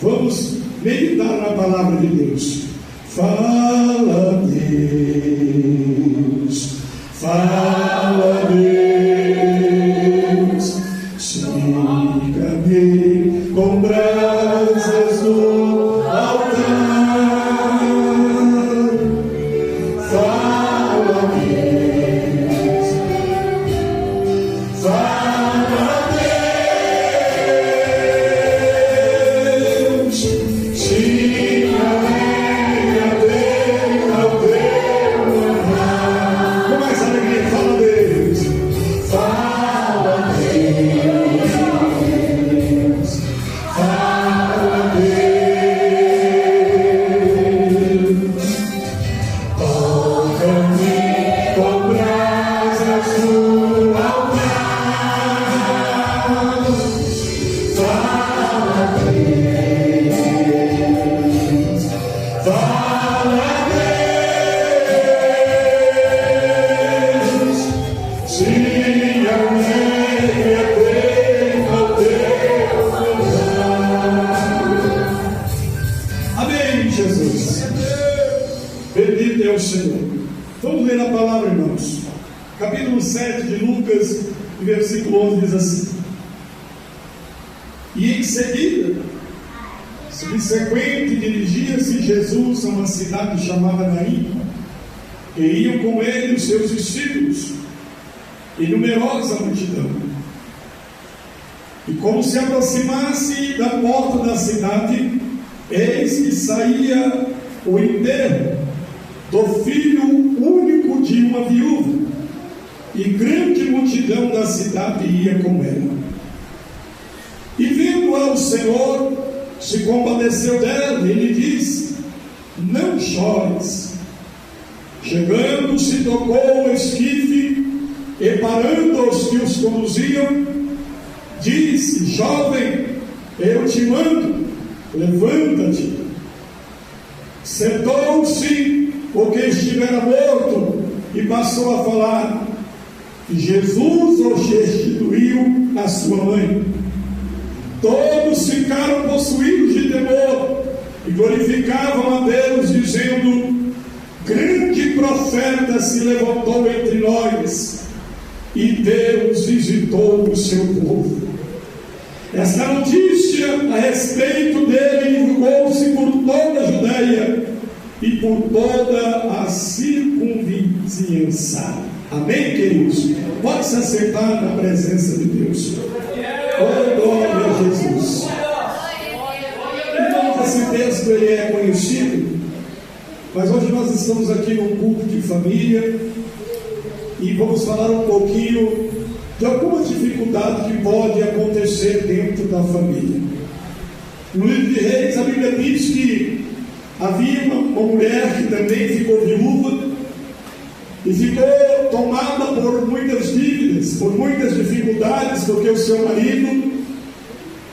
Vamos meditar na palavra de Deus. Fala, Deus, fala, Deus, siga-me com brasas no altar. Fala, Deus, fala, Deus, siga-me. Bendito é o Senhor. Vamos ler a palavra, irmãos. Capítulo 7 de Lucas, versículo 11 diz assim: E em seguida, subsequente, dirigia-se Jesus a uma cidade chamada Naim, e iam com ele os seus discípulos e numerosa multidão. E como se aproximasse da porta da cidade, eis que saía o enterro do filho único de uma viúva, e grande multidão da cidade ia com ela. E vendo-a o Senhor, se compadeceu dela e lhe disse: Não chores. Chegando-se, tocou o esquife, e parando os que os conduziam, disse: Jovem, eu te mando, levanta-te. Sentou-se o que estivera morto e passou a falar. E Jesus os restituiu à sua mãe. Todos ficaram possuídos de temor e glorificavam a Deus, dizendo: Grande profeta se levantou entre nós, e Deus visitou o seu povo. Esta notícia a respeito dele divulgou-se por toda a Judeia e por toda a circunvizinhança. Amém, queridos? Pode se acertar na presença de Deus. Oh, glória a Jesus. Irmãos, esse texto ele é conhecido, mas hoje nós estamos aqui num culto de família e vamos falar um pouquinho de algumas dificuldades que podem acontecer dentro da família. No livro de Reis, a Bíblia diz que havia uma mulher que também ficou viúva e ficou tomada por muitas dívidas, por muitas dificuldades, porque o seu marido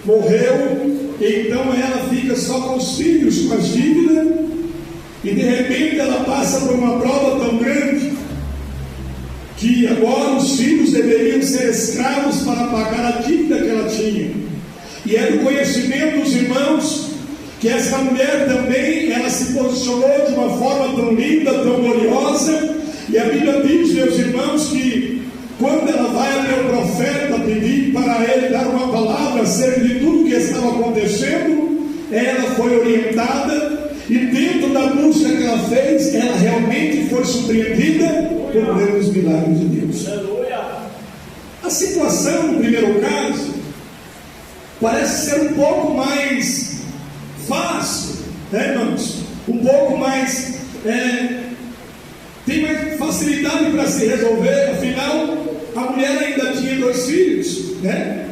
morreu, e então ela fica só com os filhos, com as dívidas, e de repente ela passa por uma prova tão grande que agora os filhos deveriam ser escravos para pagar a dívida que ela tinha. E é do conhecimento dos irmãos que essa mulher também, ela se posicionou de uma forma tão linda, tão gloriosa, e a Bíblia diz, meus irmãos, que quando ela vai até o profeta pedir para ele dar uma palavra acerca de tudo que estava acontecendo, ela foi orientada, e dentro da busca que ela fez, ela realmente foi surpreendida por ver os milagres de Deus. A situação, no primeiro caso, parece ser um pouco mais fácil, né, irmãos? Um pouco mais, tem mais facilidade para se resolver. Afinal, a mulher ainda tinha 2 filhos, né?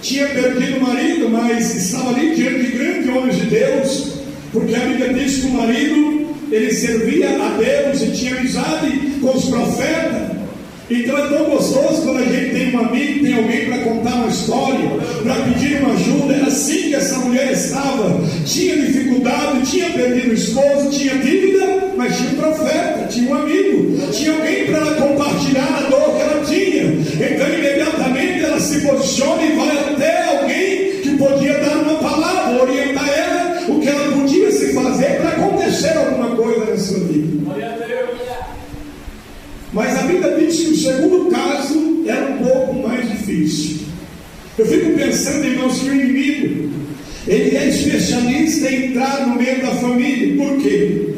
Tinha perdido o marido, mas estava ali diante de grandes homens de Deus, porque a Bíblia diz que o marido, ele servia a Deus e tinha amizade com os profetas. Então é tão gostoso quando a gente tem um amigo, tem alguém para contar uma história, para pedir uma ajuda. Era assim que essa mulher estava. Tinha dificuldade, tinha perdido o esposo, tinha dívida, mas tinha um profeta, tinha um amigo, tinha alguém para ela compartilhar a dor que ela tinha. Então imediatamente ela se posiciona e vai até alguém que podia dar uma acontecer alguma coisa na sua vida. Mas a Bíblia diz que o segundo caso era um pouco mais difícil. Eu fico pensando, irmãos, que o inimigo, ele é especialista em entrar no meio da família. Por quê?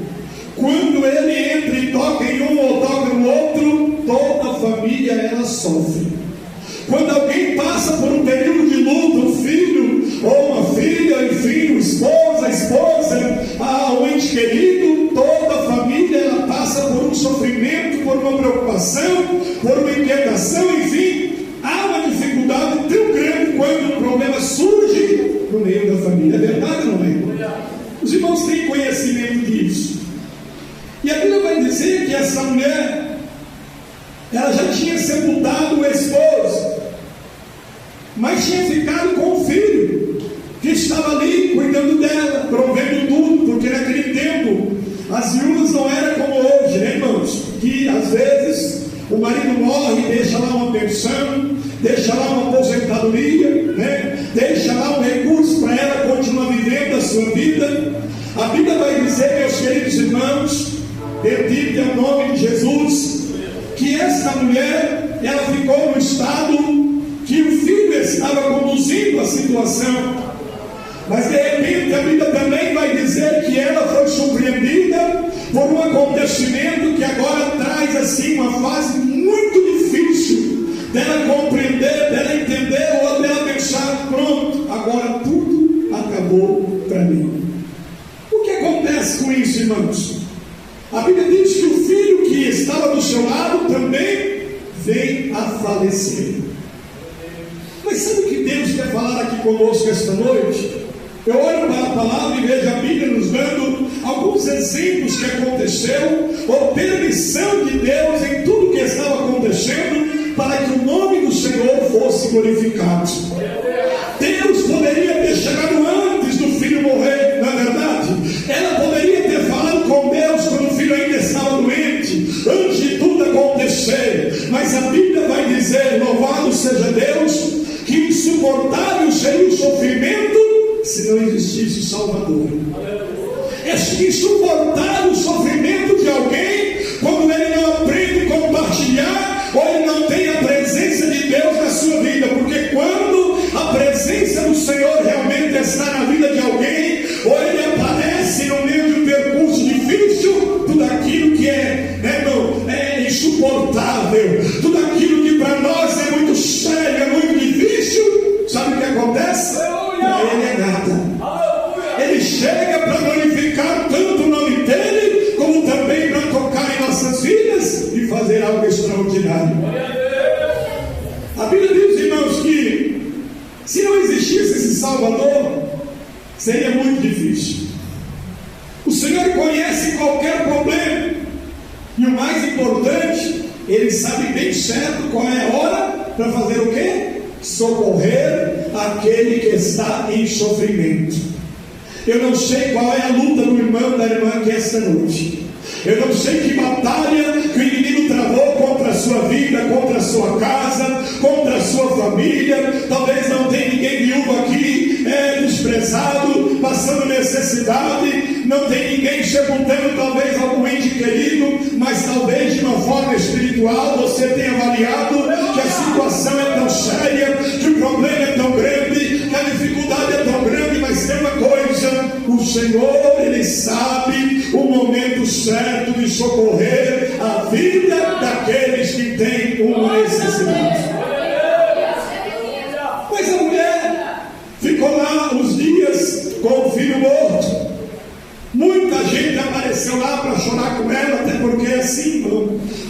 Quando ele entra e toca em um ou toca no outro, toda a família ela sofre. Quando alguém passa por um período de luto, um filho ou uma filha, enfim, um esposo, a esposa, um ente querido, toda a família ela passa por um sofrimento, por uma preocupação, por uma inquietação, enfim, há uma dificuldade tão grande quando o problema surge no meio da família. É verdade ou não é? Os irmãos têm conhecimento disso. E a Bíblia vai dizer que essa mulher, ela já tinha sepultado o esposo, mas tinha ficado com o filho, que estava ali cuidando dela, provendo tudo, porque naquele tempo as viúvas não eram como hoje, né, irmãos? Que às vezes o marido morre e deixa lá uma pensão, deixa lá uma aposentadoria, né? Deixa lá um recurso para ela continuar vivendo a sua vida. A Bíblia vai dizer, meus queridos irmãos, bendito é o nome de Jesus, que esta mulher, ela ficou no estado que o filho estava conduzindo a situação, mas de repente a Bíblia também vai dizer que ela foi surpreendida por um acontecimento que agora traz assim uma fase muito difícil dela compreender, dela entender ou dela pensar, pronto, agora tudo acabou para mim. O que acontece com isso, irmãos? A Bíblia diz que o filho que estava do seu lado também vem a falecer. Mas sabe o que Deus quer falar aqui conosco esta noite? Eu olho para a palavra e vejo a Bíblia nos dando alguns exemplos que aconteceram, ou permissão de Deus em tudo que estava acontecendo, para que o nome do Senhor fosse glorificado. Deus poderia ter chegado antes do filho morrer, não é verdade? Ela poderia ter falado com Deus quando o filho ainda estava doente, antes de tudo acontecer. Mas a Bíblia vai dizer, louvado seja Deus, que insuportável seria o sofrimento se não existisse o Salvador. É insuportável o sofrimento de alguém quando ele não aprende a compartilhar, ou ele não tem a presença de Deus na sua vida. Porque quando a presença do Senhor realmente está na vida de alguém, ou ele aparece no meio de um percurso difícil, tudo aquilo que é insuportável, tudo aquilo que para nós é muito sério, é muito difícil, sabe o que acontece? Para ele é nada. Ele chega para glorificar tanto o nome dele, como também para tocar em nossas vidas e fazer algo extraordinário. A Bíblia diz, irmãos, que se não existisse esse Salvador, seria muito difícil. O Senhor conhece qualquer problema, e o mais importante, Ele sabe bem certo qual é a hora para fazer o quê? Socorrer aquele que está em sofrimento. Eu não sei qual é a luta do irmão, da irmã aqui esta noite. Eu não sei que batalha que o inimigo travou contra a sua vida, contra a sua casa, contra a sua família. Talvez não tenha ninguém viúvo aqui, desprezado, passando necessidade. Não tem ninguém sepultando talvez algum ente querido, mas talvez de uma forma espiritual você tenha avaliado que a situação é tão séria, que o problema é tão grande, que a dificuldade é tão grande. Mas tem uma coisa: o Senhor, Ele sabe o momento certo de socorrer a vida daqueles que têm uma necessidade. Mas a mulher ficou lá uns dias com o filho morto. Muita gente apareceu lá para chorar com ela, até porque assim,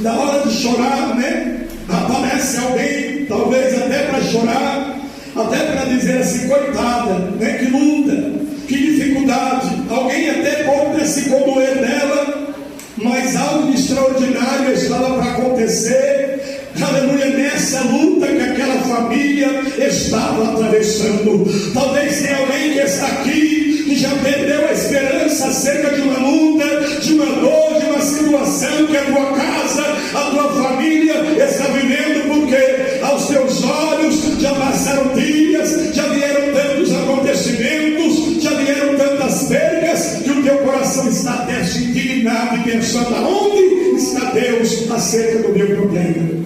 na hora de chorar, né? Aparece alguém, talvez até para chorar, até para dizer assim, coitada, né? Que luta, que dificuldade. Alguém até pode se condoer dela, mas algo de extraordinário estava para acontecer. Aleluia, nessa luta que aquela família estava atravessando. Talvez tenha alguém que está aqui, que já perdeu a esperança acerca de uma luta, de uma dor, de uma situação que a tua casa, a tua família está vivendo, porque aos teus olhos já passaram dias, já vieram tantos acontecimentos, já vieram tantas perdas, que o teu coração está está até se indignado e pensando: aonde está Deus acerca do meu problema?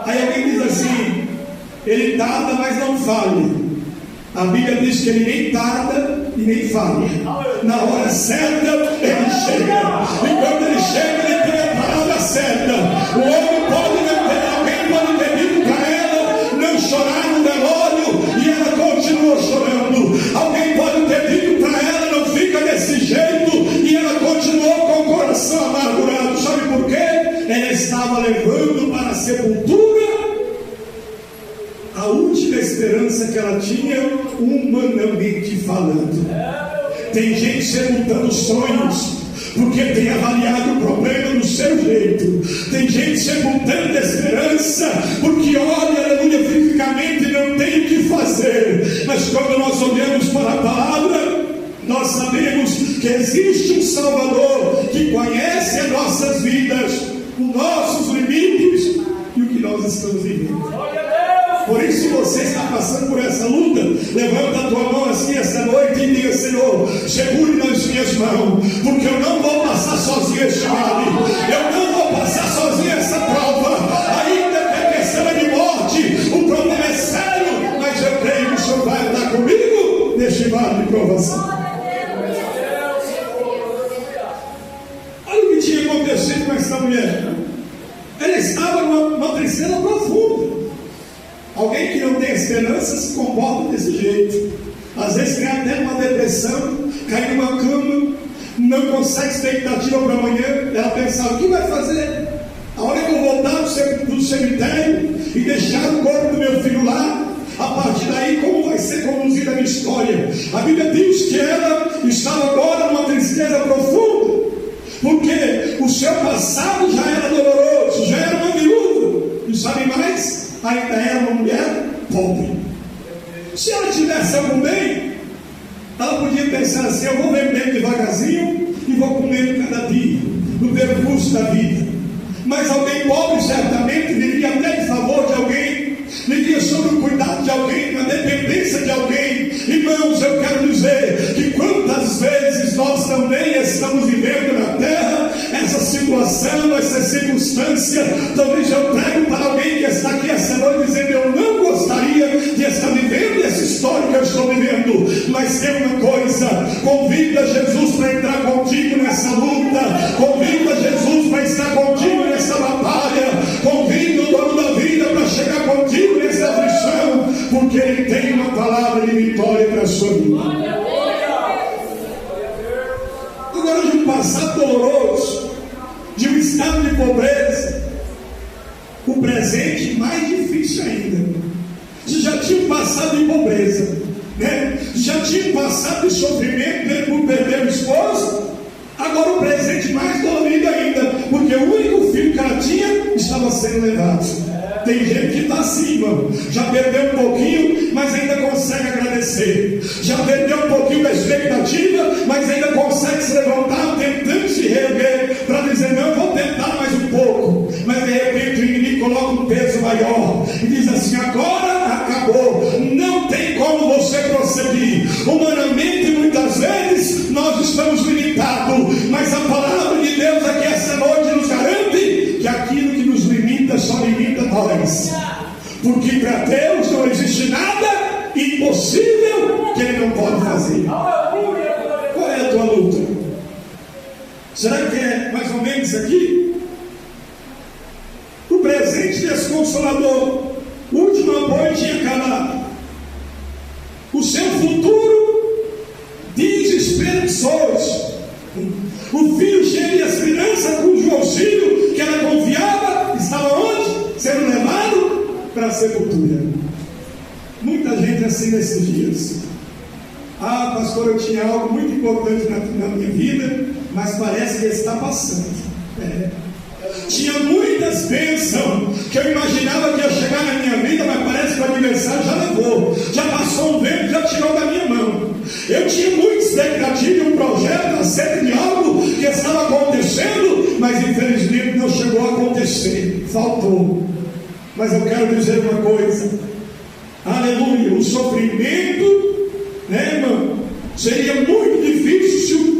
Aí alguém diz assim: ele tarda, mas não falha. A Bíblia diz que ele nem tarda e nem falha. Na hora certa ele chega. E quando ele chega, ele tem a palavra certa. O homem pode não ter, alguém pode ter dito para ela não chorar no velório, e ela continua chorando. Alguém pode ter dito para ela: não fica desse jeito, e ela continuou com o coração amargurado. Sabe por quê? Ela estava levando para a sepultura a última esperança que ela tinha, humanamente falando. Tem gente sepultando sonhos porque tem avaliado o problema do seu jeito. Tem gente sepultando esperança porque olha, aleluia, fisicamente não tem o que fazer. Mas quando nós olhamos para a palavra, nós sabemos que existe um Salvador que conhece as nossas vidas, os nossos limites e o que nós estamos vivendo. Por isso, se você está passando por essa luta, levanta a tua mão assim esta noite e diga: Senhor, segure nas minhas mãos, porque eu não vou passar sozinho este vale, eu não vou passar sozinho essa prova, ainda que a questão é de morte, o problema é sério, mas eu creio que o Senhor vai andar comigo neste vale de provação. Olha o que tinha acontecido com essa mulher. Ela estava numa tristeza profunda. Alguém que não tem esperança se comporta desse jeito. Às vezes cai até numa depressão, cai numa cama, não consegue expectativa para amanhã. Ela pensava: o que vai fazer? A hora que eu voltar do cemitério e deixar o corpo do meu filho lá, a partir daí como vai ser conduzida a minha história? A Bíblia diz que ela estava agora numa tristeza profunda, porque o seu passado já era doloroso, já era uma viúva, e sabe mais? Ainda era uma mulher pobre. Se ela tivesse algum bem, ela podia pensar assim: eu vou vender devagarzinho e vou comer cada dia, no percurso da vida. Mas alguém pobre certamente vivia até em favor de alguém, vivia sob o cuidado de alguém, na dependência de alguém. Irmãos, eu quero dizer que quantas vezes nós também estamos vivendo na terra essa situação, essa circunstância. Talvez eu prego para alguém que está aqui essa noite dizendo: eu não gostaria de estar vivendo essa história que eu estou vivendo. Mas tem uma coisa: convida Jesus para entrar contigo nessa luta, convida Jesus para estar contigo nessa batalha, convida o dono da vida para chegar contigo nessa aflição, porque Ele tem uma palavra de vitória para a sua vida. Agora, de um passado doloroso, de um estado de pobreza, o presente mais difícil ainda. Você já tinha um passado de pobreza, né? Já tinha um passado de sofrimento, né, por perder o esposo. Agora o presente mais dolorido ainda, porque o único filho que ela tinha estava sendo levado. Tem gente que está assim, irmão, já perdeu um pouquinho, mas ainda consegue agradecer. Já perdeu um pouquinho da expectativa, mas ainda consegue se levantar, tentando se reerguer, para dizer: não, eu vou tentar mais um pouco. Mas de repente o inimigo coloca um peso maior e diz assim: agora acabou, não tem como você prosseguir. Humanamente, muitas vezes nós estamos limitados, mas a palavra de Deus aqui essa noite nos garante que aquilo que nos limita só limita nós, porque para Deus não existe nada impossível que Ele não pode fazer. Qual é a tua luta? Será que é mais ou menos aqui? O presente desconsolador, o último apoio tinha acabado, o seu futuro desesperançoso, o filho cheio de esperança cujo auxílio que ela confiava estava onde? Sendo levado para a sepultura. Muita gente assim nesses dias: ah, pastor, eu tinha algo muito importante na minha vida, mas parece que está passando. Tinha muitas bênçãos que eu imaginava que ia chegar na minha vida, mas parece que o aniversário já levou, já passou um vento, já tirou da minha mão. Eu tinha muita expectativa de um projeto acerca de algo que estava acontecendo, mas infelizmente não chegou a acontecer, faltou. Mas eu quero dizer uma coisa: aleluia, o sofrimento, né, irmão, seria muito difícil se o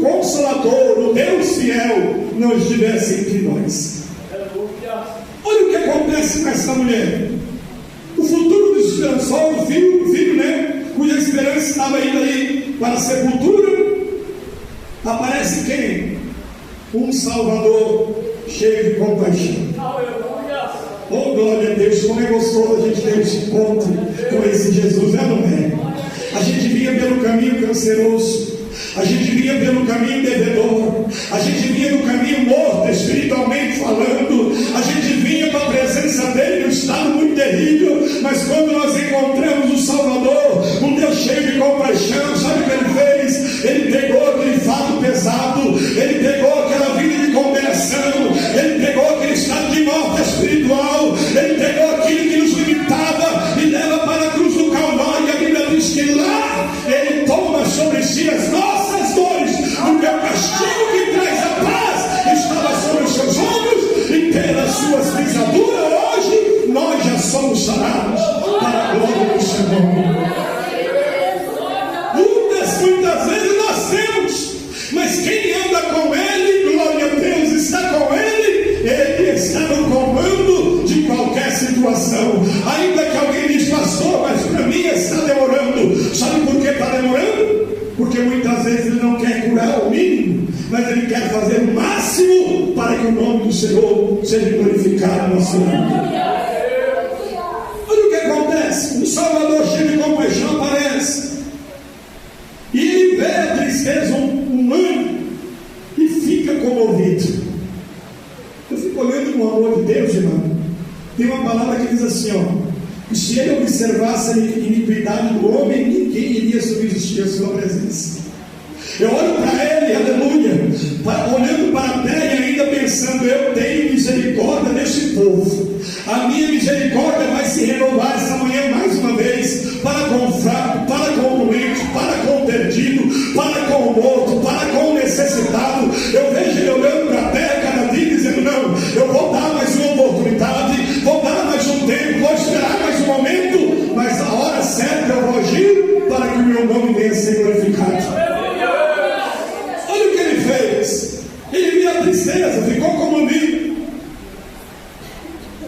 o Deus fiel não estivesse entre nós. Olha o que acontece com essa mulher. O futuro desesperançoso, o filho, né? Cuja esperança estava indo aí para a sepultura. Aparece quem? Um Salvador cheio de compaixão. Oh, glória a Deus, como é gostoso a gente ter esse encontro com esse Jesus, não é? A gente vinha pelo caminho canceroso, a gente vinha pelo caminho devedor, a gente vinha no caminho morto, espiritualmente falando, a gente vinha para a presença dele num estado muito terrível, mas quando nós encontramos o Salvador, um Deus cheio de compaixão, sabe o que ele fez? Ele pegou aquele fardo pesado, ele pegou aquela vida de condenação, ele pegou aquele estado de morte espiritual, ele pegou aquilo que nos limitava e leva para a cruz do Calvário. E a Bíblia diz que lá ele toma sobre si as nossas dores, porque o castigo que traz a paz estava sobre os seus ombros, e pelas suas pisaduras hoje nós já somos sarados para a glória do Senhor. Muitas vezes nós temos, mas quem anda com ele, glória a Deus, está com ele, ele está no comando de qualquer situação. Ainda que alguém diz, pastor, mas para mim está demorando. Sabe por que está demorando? Porque muitas vezes ele não quer curar o mínimo, mas ele quer fazer o máximo para que o nome do Senhor seja glorificado na sua vida. Olha o que acontece. O Salvador cheio de compaixão aparece, e ele vê a tristeza humana e fica comovido. Eu fico olhando com o amor de Deus, irmão. Tem uma palavra que diz assim, que se ele observasse a iniquidade do homem, ninguém iria subsistir a sua presença. Eu olho para ele, aleluia, olhando para a terra e ainda pensando, eu tenho misericórdia desse povo. A minha misericórdia vai se renovar essa manhã mais uma vez, para com o fraco, para com o doente, para com o perdido, para com o morto, para com o necessitado. Eu vejo ele olhando para a terra cada dia dizendo, não, eu vou dar mais uma oportunidade, vou dar mais um tempo, vou esperar mais um momento, mas a hora certa eu vou agir para que o meu nome venha a ser glorificado. Olha o que ele fez. Ele viu a tristeza, ficou comovido.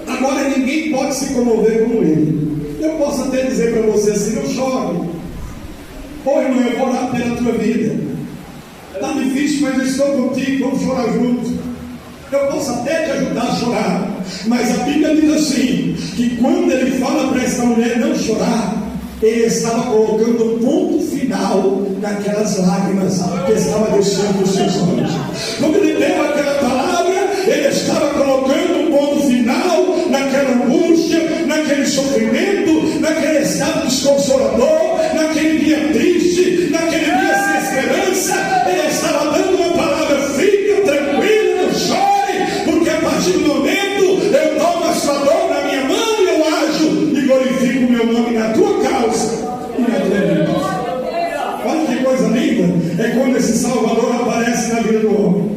Agora ninguém pode se comover como ele. Eu posso até dizer para você assim, não chore. Ô irmão, eu vou orar pela tua vida. Está difícil, mas eu estou contigo, vamos chorar juntos. Eu posso até te ajudar a chorar, mas a Bíblia diz assim, que quando ele fala para essa mulher não chorar, ele estava colocando um ponto final naquelas lágrimas que estavam descendo dos seus olhos. Quando ele deu aquela palavra, ele estava colocando um ponto final naquela angústia, naquele sofrimento, naquele estado desconsolador, naquele dia triste, naquele dia sem esperança. Ele estava dando uma palavra, fica tranquilo, não chore, porque a partir do momento eu tomo a sua dor na minha mão e eu ajo e glorifico o meu nome na tua causa e na tua vida. Olha que coisa linda, é quando esse Salvador aparece na vida do homem.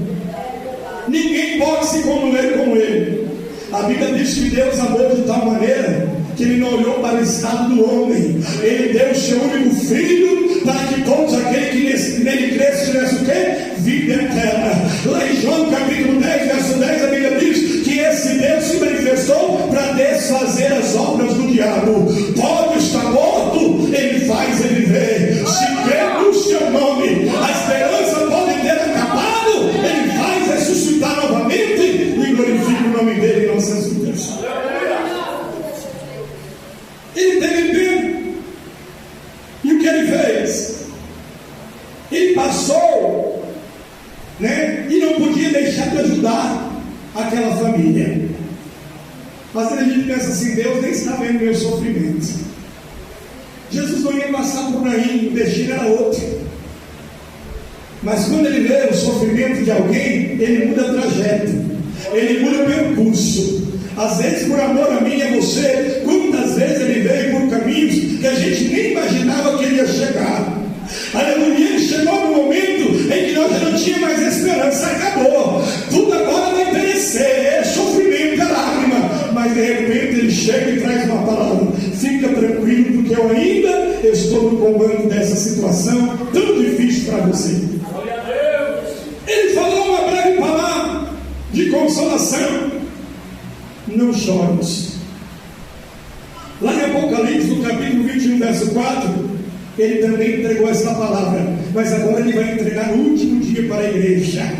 Ninguém pode se comover com ele. A Bíblia diz que Deus amou de tal maneira que ele não olhou para o estado do homem. Ele deu o seu único filho para que todos aqueles que nele crescem tivessem o quê? Vida eterna. Lá em João capítulo 10, verso 10, a Bíblia diz que esse Deus se manifestou para desfazer as obras do diabo. Pode estar morto, ele faz ele viver. Se crê no seu nome, a esperança pode ter acabado, ele faz ressuscitar novamente e glorifica o nome dele em nossas vidas. Ele teve pena. E o que ele fez? Ele passou, né? E não podia deixar de ajudar aquela família. Mas a gente pensa assim, Deus nem está vendo meu sofrimento. Jesus não ia passar por aí, o destino era outro. Mas quando ele vê o sofrimento de alguém, ele muda a trajetória, ele muda o percurso. Às vezes por amor a mim e a você, quantas vezes ele veio por caminhos que a gente nem imaginava que ele ia chegar. Aleluia, ele chegou no momento em que nós já não tínhamos mais esperança, acabou, tudo agora vai perecer, é sofrimento, é lágrima, mas de repente ele chega e traz uma palavra, fica tranquilo, porque eu ainda estou no comando dessa situação tão difícil para você. Ele falou situação, não chores. Lá em Apocalipse, no capítulo 21, verso 4, ele também entregou essa palavra, mas agora ele vai entregar no último dia para a igreja.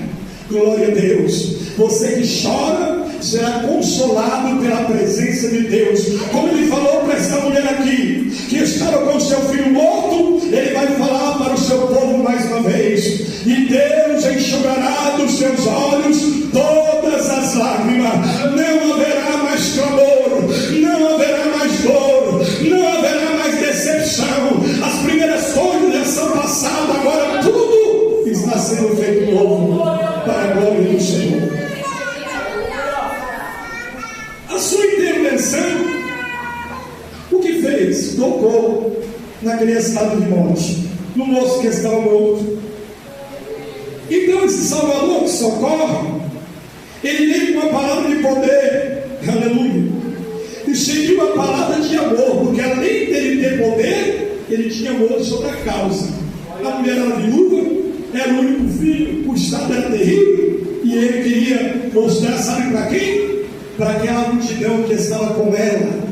Glória a Deus. Você que chora será consolado pela presença de Deus. Como ele falou para essa mulher aqui, que estava com seu filho morto, ele vai falar para o seu povo mais uma vez. E Deus enxugará dos seus olhos todas as lágrimas. Não haverá mais clamor, não haverá mais dor, não haverá mais decepção. As primeiras coisas já são passadas, agora tudo está sendo feito novo para a glória do Senhor. A sua intervenção, o que fez? Tocou naquele estado de morte, no moço que estava morto. Então esse Salvador que socorre, ele veio com uma palavra de poder, aleluia, e seguiu a palavra de amor, porque além dele ter poder, ele tinha amor sobre a causa. A mulher era viúva, era o único filho, o estado era terrível, e ele queria mostrar, sabe para quem? Para aquela multidão que estava com ela.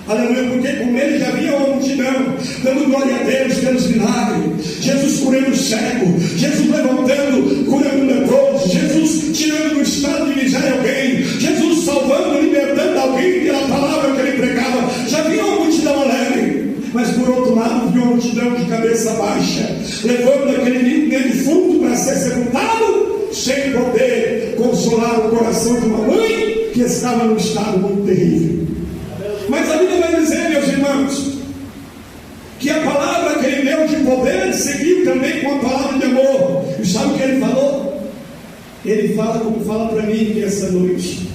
Aleluia, porque com ele já havia uma multidão, dando glória a Deus pelos milagres. Jesus curando o cego, Jesus levantando, curando o leproso, Jesus tirando do estado de miséria alguém, Jesus salvando, libertando alguém pela palavra que ele pregava. Já havia uma multidão alegre, mas por outro lado havia uma multidão de cabeça baixa, levando aquele defunto para ser sepultado, sem poder consolar o coração de uma mãe que estava num estado muito terrível. Mas a Bíblia vai dizer, meus irmãos, que a palavra que ele deu de poder seguiu também com a palavra de amor. E sabe o que ele falou? Ele fala como fala para mim aqui essa noite.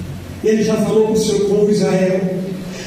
Ele já falou para o seu povo Israel.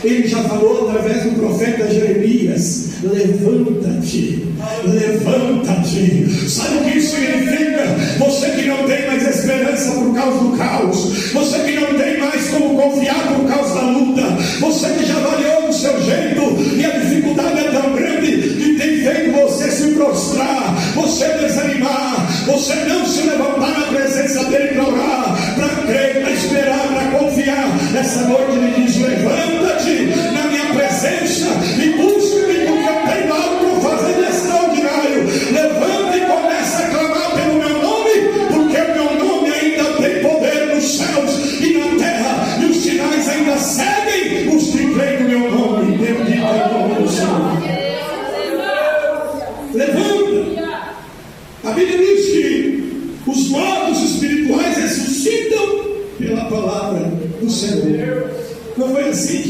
Ele já falou através do profeta Jeremias: levanta-te, levanta-te. Sabe o que isso significa? Você que não tem mais esperança por causa do caos, você que não tem mais como confiar por causa da luta, você que já variou do seu jeito e a dificuldade é tão grande que tem feito você se prostrar, você desanimar, você não se levantar na presença dele para orar, para crer, para esperar, para confiar. Essa noite ele diz: levanta-te na minha presença e busca-me, porque eu tenho algo para fazer de extraordinário. Levanta e começa a clamar pelo meu nome, porque o meu nome ainda tem poder nos céus e na terra, e os sinais ainda seguem os que creem no meu nome. Bendito é o nome do Senhor. Levanta. A Bíblia diz que os mortos espirituais ressuscitam pela palavra do Senhor. Não foi assim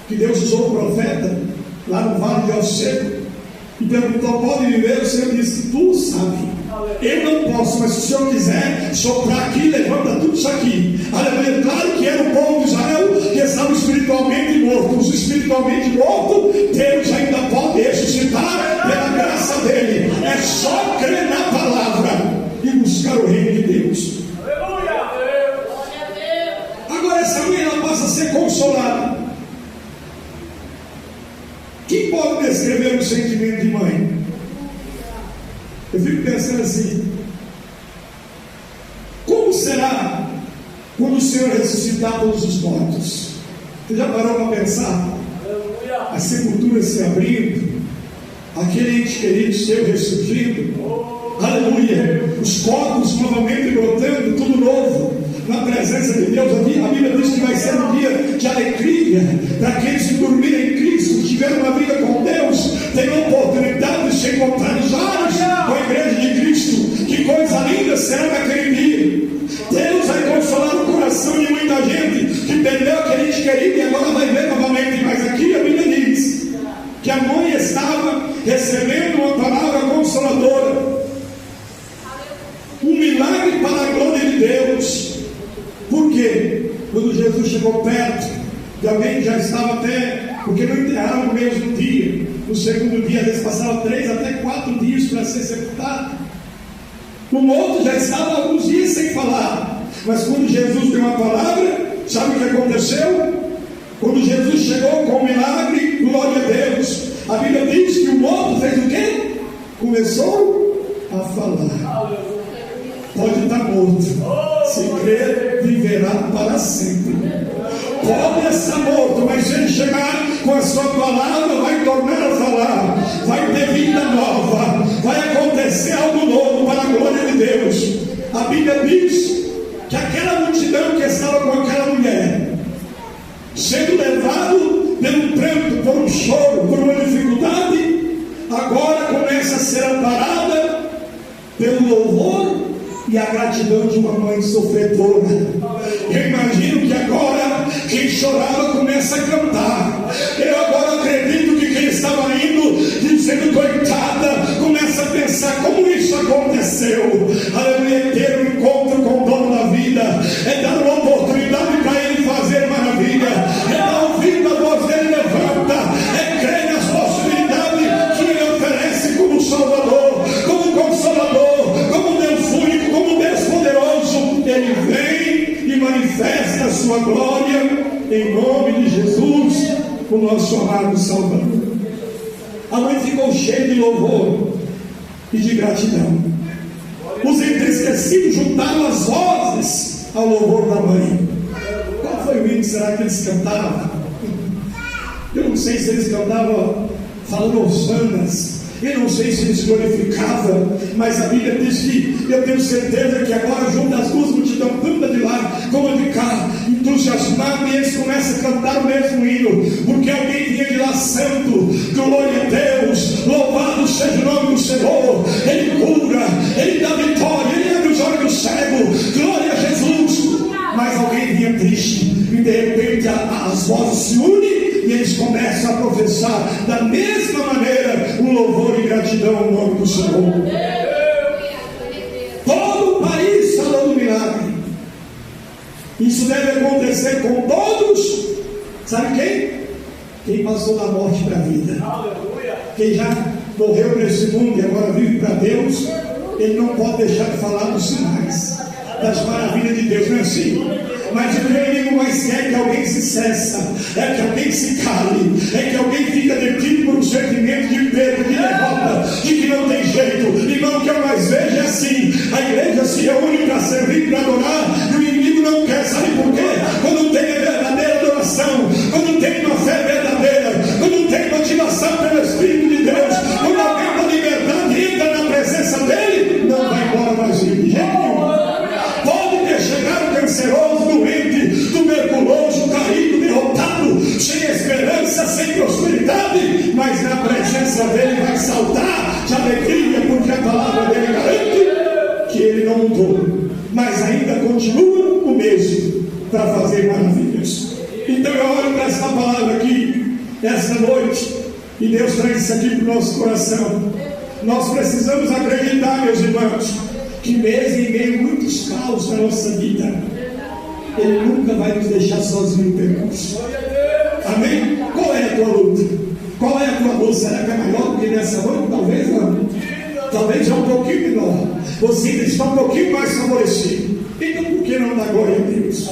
que Deus usou o profeta lá no vale de Alseco e perguntou: pode viver? O Senhor disse: tu sabe, eu não posso, mas se o Senhor quiser soprar aqui, levanta tudo isso aqui. Aleluia. Claro que era o povo de Israel que estava espiritualmente morto. Os espiritualmente mortos, Deus ainda pode ressuscitar pela graça dele. É só crer na palavra e buscar o reino de Deus. Agora essa mãe, ela passa a ser consolada. Quem pode descrever o sentimento de mãe? Eu fico pensando assim: como será quando o Senhor ressuscitar todos os mortos? Você já parou para pensar? As sepulturas se abrindo, aquele ente querido seu ressurgindo, aleluia, os corpos novamente brotando, tudo novo, na presença de Deus. A Bíblia diz que vai ser um dia de alegria para aqueles que dormirem em Cristo, que tiveram uma vida com Deus, terão oportunidade de se encontrar nos ares com a igreja de Cristo. Que coisa linda será naquele dia. Deus vai consolar o coração de muita gente que perdeu aquele ente querido e agora vai ver novamente. Mas aqui a Bíblia diz que a mãe estava recebendo uma palavra consoladora, um milagre para a glória de Deus. Por quê? Quando Jesus chegou perto de alguém que já estava até, porque não enterraram no mesmo dia, no segundo dia, às vezes passava 3 até 4 dias para ser sepultado. O morto já estava alguns dias sem falar, mas quando Jesus deu uma palavra, sabe o que aconteceu? Quando Jesus chegou com o milagre, glória a Deus, a Bíblia diz que o morto fez o quê? Começou a falar. pode estar morto, se crer, viverá para sempre. Pode estar morto, mas se ele chegar com a sua palavra, vai tornar a falar, vai ter vida nova, vai acontecer algo novo para a glória de Deus. A Bíblia diz que aquela multidão que estava com aquela mulher, sendo levado pelo pranto, por um choro, por uma dificuldade, agora começa a ser amparada pelo louvor e a gratidão de uma mãe sofredora. Eu imagino que agora quem chorava começa a cantar. Eu agora acredito que quem estava indo dizendo coitada, começa a pensar como isso aconteceu. Aleluia, é ter um encontro com o dono da vida, é dar uma oportunidade para ele fazer maravilha, é dar ouvido à voz dele levanta, é crer nas possibilidades que ele oferece como Salvador, como Consolador, como Deus único, como Deus poderoso. Ele vem e manifesta a sua glória em nome de Jesus, o nosso amado Salvador. A mãe ficou cheia de louvor e de gratidão. Os entristecidos juntaram as vozes ao louvor da mãe. Qual foi o hino? Será que eles cantavam? Eu não sei se eles cantavam falando hosanas. Eu não sei se eles glorificavam, mas a Bíblia diz que eu tenho certeza que agora junto as duas multidões, tanto de lá como de cá, entusiasmados, e eles começam a cantar o mesmo hino, porque alguém vinha de lá santo, glória a Deus, louvado seja o nome do Senhor, Ele cura, Ele dá vitória, Ele abre os olhos do cego, glória a Jesus. Mas alguém vinha triste, e de repente as vozes se unem, e eles começam a professar da mesma maneira um louvor e gratidão ao nome do Senhor. Todo o país falou do milagre. Isso deve acontecer com todos. Sabe quem? Quem passou da morte para a vida. Quem já morreu nesse mundo e agora vive para Deus, ele não pode deixar de falar dos sinais, das maravilhas de Deus. Não é assim? Mas o que o inimigo mais quer é que alguém se cessa, é que alguém se cale, é que alguém fica detido por um sentimento de perda, de derrota, de que não tem jeito. Irmão, o que eu mais vejo é assim: a igreja se reúne para servir, para adorar, e o inimigo não quer. Sabe por quê? Quando tem a verdadeira adoração, quando tem uma fé verdadeira, quando tem motivação pelo Espírito de Deus, quando alguém da liberdade entra na presença dele, não vai embora mais de jeito nenhum. Pode ter chegado canceroso, doente, tuberculoso, caído, derrotado, sem esperança, sem prosperidade, mas na presença dele vai saltar de alegria, porque a palavra dele garante que ele não mudou, mas ainda continua o mesmo para fazer maravilhas. Então eu olho para esta palavra aqui, esta noite, e Deus traz isso aqui para o nosso coração. Nós precisamos acreditar, meus irmãos, que mesmo em meio a muitos caos na nossa vida, Ele nunca vai nos deixar sozinhos no percurso. Amém? Qual é a tua luta? Qual é a tua luta? Será que é maior do que nessa noite? Talvez não. Talvez é um pouquinho menor. Você está um pouquinho mais favorecido. Então por que não dar glória a Deus?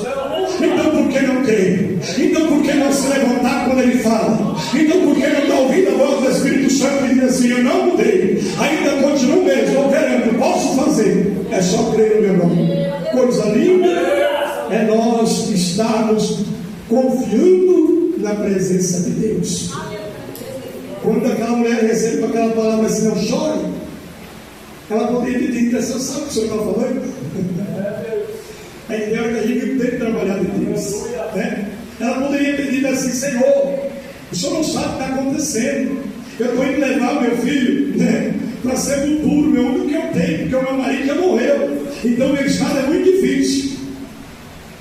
Então por que não crer? Então por que não se levantar quando Ele fala? Então por que não dar ouvido a voz do Espírito Santo e dizer assim: eu não mudei, ainda continuo mesmo, operando, posso fazer? É só crer no meu nome. Coisa linda é nós estarmos confiando na presença de Deus. Quando aquela mulher recebe aquela palavra assim: não chore, ela poderia ter dito assim: sabe o que o senhor está falando? A ideia é que a gente tem que trabalhar de Deus, né? Ela poderia ter dito assim: Senhor, o senhor não sabe o que está acontecendo, eu estou indo levar meu filho, né, para sepultura, meu único que eu tenho, porque o meu marido já morreu, então meu estado é muito difícil.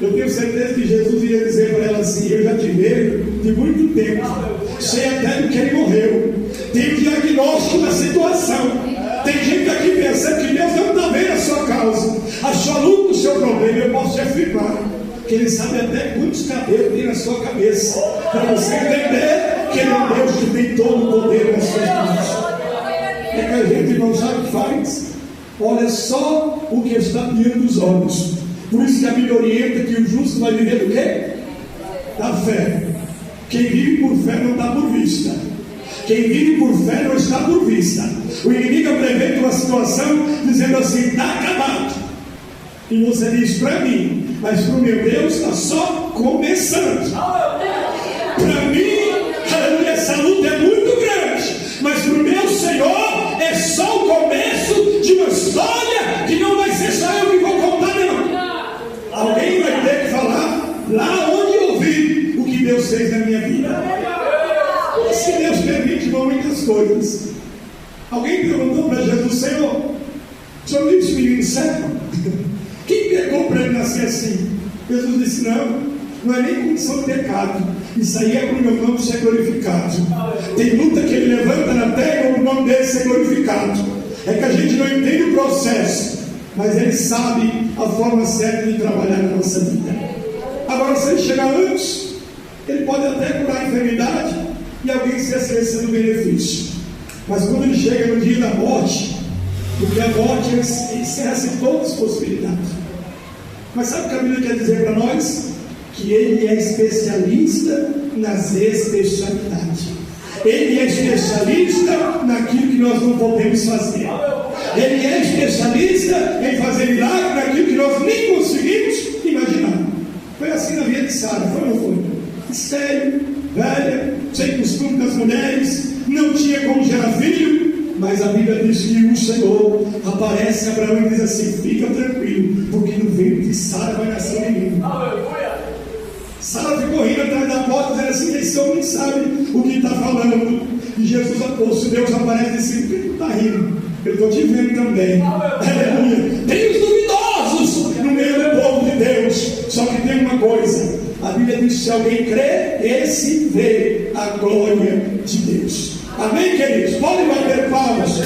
Eu tenho certeza que Jesus iria dizer para ela assim: eu já te vejo de muito tempo, sei até do que ele morreu, tem diagnóstico da situação. Tem gente aqui pensando que Deus não está vendo a sua causa, a sua luta, o seu problema. Eu posso te afirmar que Ele sabe até quantos cabelos tem na sua cabeça, para você entender que Ele é um Deus que tem todo o poder nas suas mãos. É que a gente não sabe o que faz, olha só o que está diante dos olhos. Por isso que a Bíblia orienta que o justo vai viver do quê? Da fé. Quem vive por fé não está por vista. Quem vive por fé não está por vista. O inimigo apresenta uma situação dizendo assim: está acabado. E você diz para mim, mas para o meu Deus está só começando. Para mim, aleluia, essa luta é muito grande, mas para o meu Senhor é só o começo de uma história que não vai ser só eu que vou contar, não. Alguém vai ter que falar lá onde eu ouvi o que Deus fez na minha vida. Se Deus permite muitas coisas. Alguém perguntou para Jesus: Senhor, o senhor viu esse menino cego? Quem pegou para ele nascer assim? Jesus disse: não é nem condição de pecado. Isso aí é para o meu nome ser glorificado. Tem luta que ele levanta na terra para o nome dele ser glorificado. É que a gente não entende o processo, mas ele sabe a forma certa de trabalhar na nossa vida. Agora, se ele chegar antes, ele pode até curar a enfermidade e alguém se esquecer do benefício. Mas quando ele chega no dia da morte, porque a morte encerra-se todas as possibilidades. Mas sabe o que a Bíblia quer dizer para nós? Que ele é especialista nas especialidades. Ele é especialista naquilo que nós não podemos fazer. Ele é especialista em fazer milagre naquilo que nós nem conseguimos imaginar. Foi assim na vida de Sara, foi ou não foi? Estéril, velha, sem costume das mulheres, não tinha como gerar filho, mas a Bíblia diz que o Senhor aparece a Abraão e diz assim: fica tranquilo, porque no ventre de Sara vai nascer um menino. Sara ficou rindo atrás da porta, dizendo assim: esse homem sabe o que está falando. E Jesus, se Deus aparece e diz assim: por que tu está rindo? Eu estou te vendo também. Aleluia. Tem os duvidosos no meio do povo de Deus. Só que tem uma coisa: a Bíblia diz que se alguém crê, esse vê a glória de Deus. Amém, queridos? Podem bater palmas.